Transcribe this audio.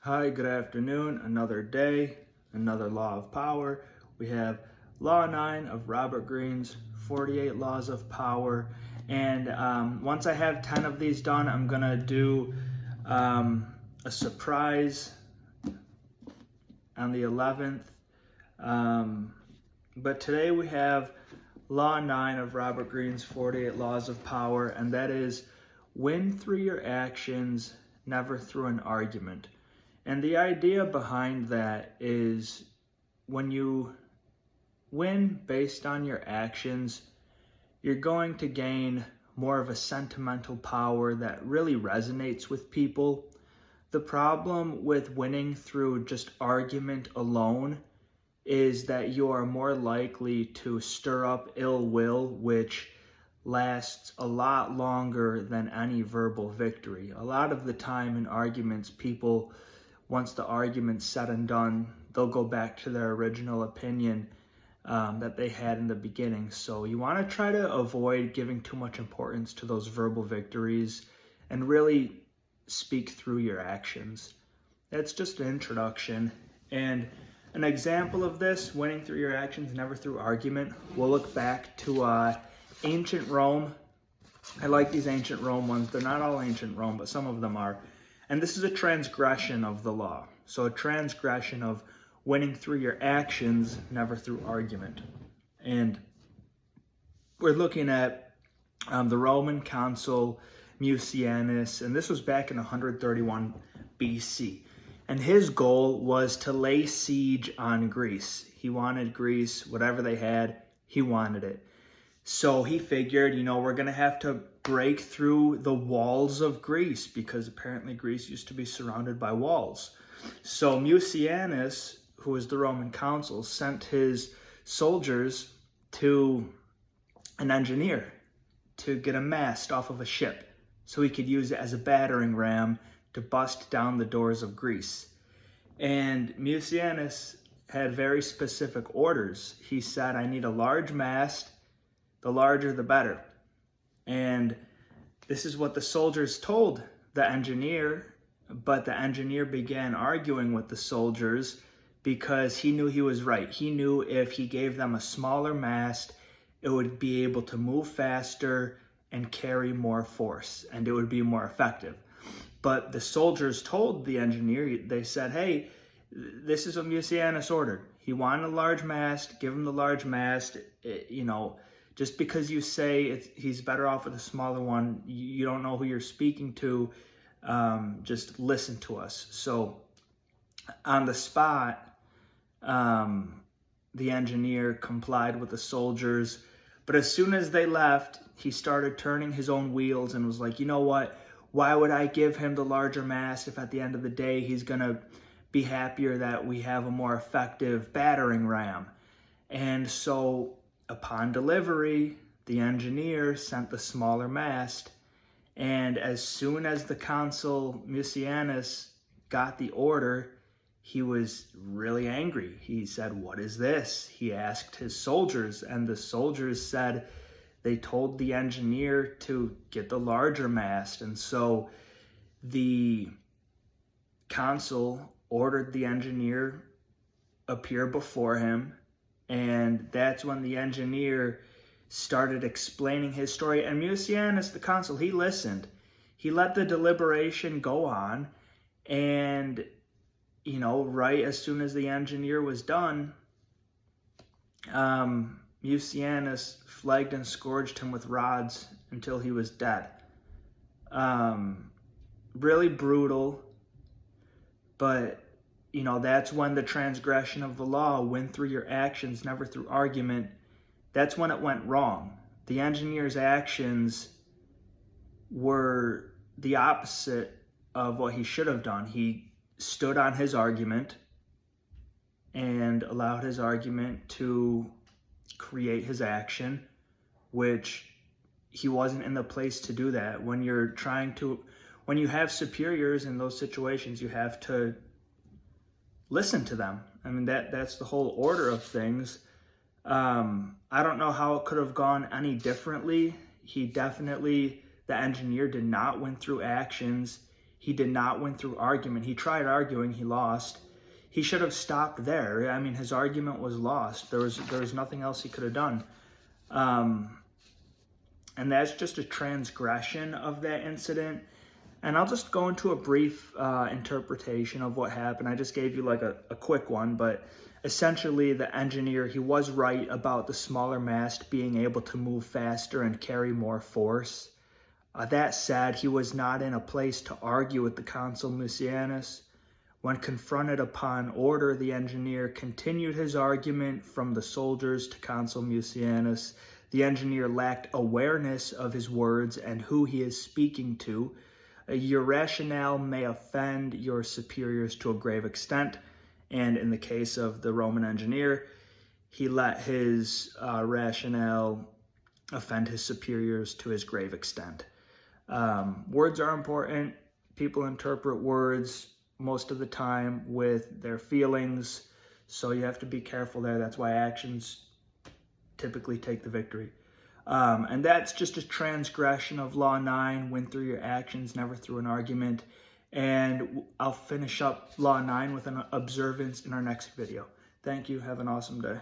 Hi, good afternoon. Another day, another law of power. We have Law 9 of Robert Greene's 48 Laws of Power. And once I have 10 of these done, I'm going to do a surprise on the 11th. But today we have Law 9 of Robert Greene's 48 Laws of Power, and that is win through your actions, never through an argument. And the idea behind that is when you win based on your actions, you're going to gain more of a sentimental power that really resonates with people. The problem with winning through just argument alone is that you are more likely to stir up ill will, which lasts a lot longer than any verbal victory. A lot of the time in arguments, people, once the argument's said and done, they'll go back to their original opinion that they had in the beginning. So you want to try to avoid giving too much importance to those verbal victories and really speak through your actions. That's just an introduction. And an example of this, winning through your actions, never through argument, we'll look back to ancient Rome. I like these ancient Rome ones. They're not all ancient Rome, but some of them are. And this is a transgression of the law. So a transgression of winning through your actions, never through argument. And we're looking at the Roman consul Mucianus, and this was back in 131 BC. And his goal was to lay siege on Greece. He wanted Greece, whatever they had, he wanted it. So he figured, we're going to have to break through the walls of Greece because apparently Greece used to be surrounded by walls. So Mucianus, who was the Roman consul, sent his soldiers to an engineer to get a mast off of a ship so he could use it as a battering ram to bust down the doors of Greece. And Mucianus had very specific orders. He said, I need a large mast. The larger, the better. And this is what the soldiers told the engineer, but the engineer began arguing with the soldiers because he knew he was right. He knew if he gave them a smaller mast, it would be able to move faster and carry more force, and it would be more effective. But the soldiers told the engineer, they said, hey, this is what Mucianus ordered. He wanted a large mast, give him the large mast, just because you say he's better off with a smaller one, you don't know who you're speaking to, just listen to us. So on the spot, the engineer complied with the soldiers, but as soon as they left, he started turning his own wheels and was like, you know what, why would I give him the larger mast if at the end of the day he's going to be happier that we have a more effective battering ram? And so upon delivery, the engineer sent the smaller mast, and as soon as the consul Mucianus got the order, he was really angry. He said, what is this? He asked his soldiers, and the soldiers said they told the engineer to get the larger mast. And so the consul ordered the engineer appear before him. And that's when the engineer started explaining his story. And Mucianus, the consul, he listened. He let the deliberation go on. And, right as soon as the engineer was done, Mucianus flogged and scourged him with rods until he was dead. Really brutal, but that's when the transgression of the law, win through your actions, never through argument, that's when it went wrong. The engineer's actions were the opposite of what he should have done. He stood on his argument and allowed his argument to create his action, which he wasn't in the place to do that. When you have superiors in those situations, you have to listen to them. I mean, that's the whole order of things. I don't know how it could have gone any differently. The engineer did not win through actions. He did not win through argument. He tried arguing, he lost. He should have stopped there. I mean, his argument was lost. There was nothing else he could have done. And that's just a transgression of that incident. And I'll just go into a brief interpretation of what happened. I just gave you like a quick one, but essentially the engineer, he was right about the smaller mast being able to move faster and carry more force. That said, he was not in a place to argue with the consul Mucianus. When confronted upon order, the engineer continued his argument from the soldiers to consul Mucianus. The engineer lacked awareness of his words and who he is speaking to. Your rationale may offend your superiors to a grave extent. And in the case of the Roman engineer, he let his rationale offend his superiors to his grave extent. Words are important. People interpret words most of the time with their feelings, so you have to be careful there. That's why actions typically take the victory. And that's just a transgression of Law 9, win through your actions, never through an argument. And I'll finish up Law 9 with an observance in our next video. Thank you. Have an awesome day.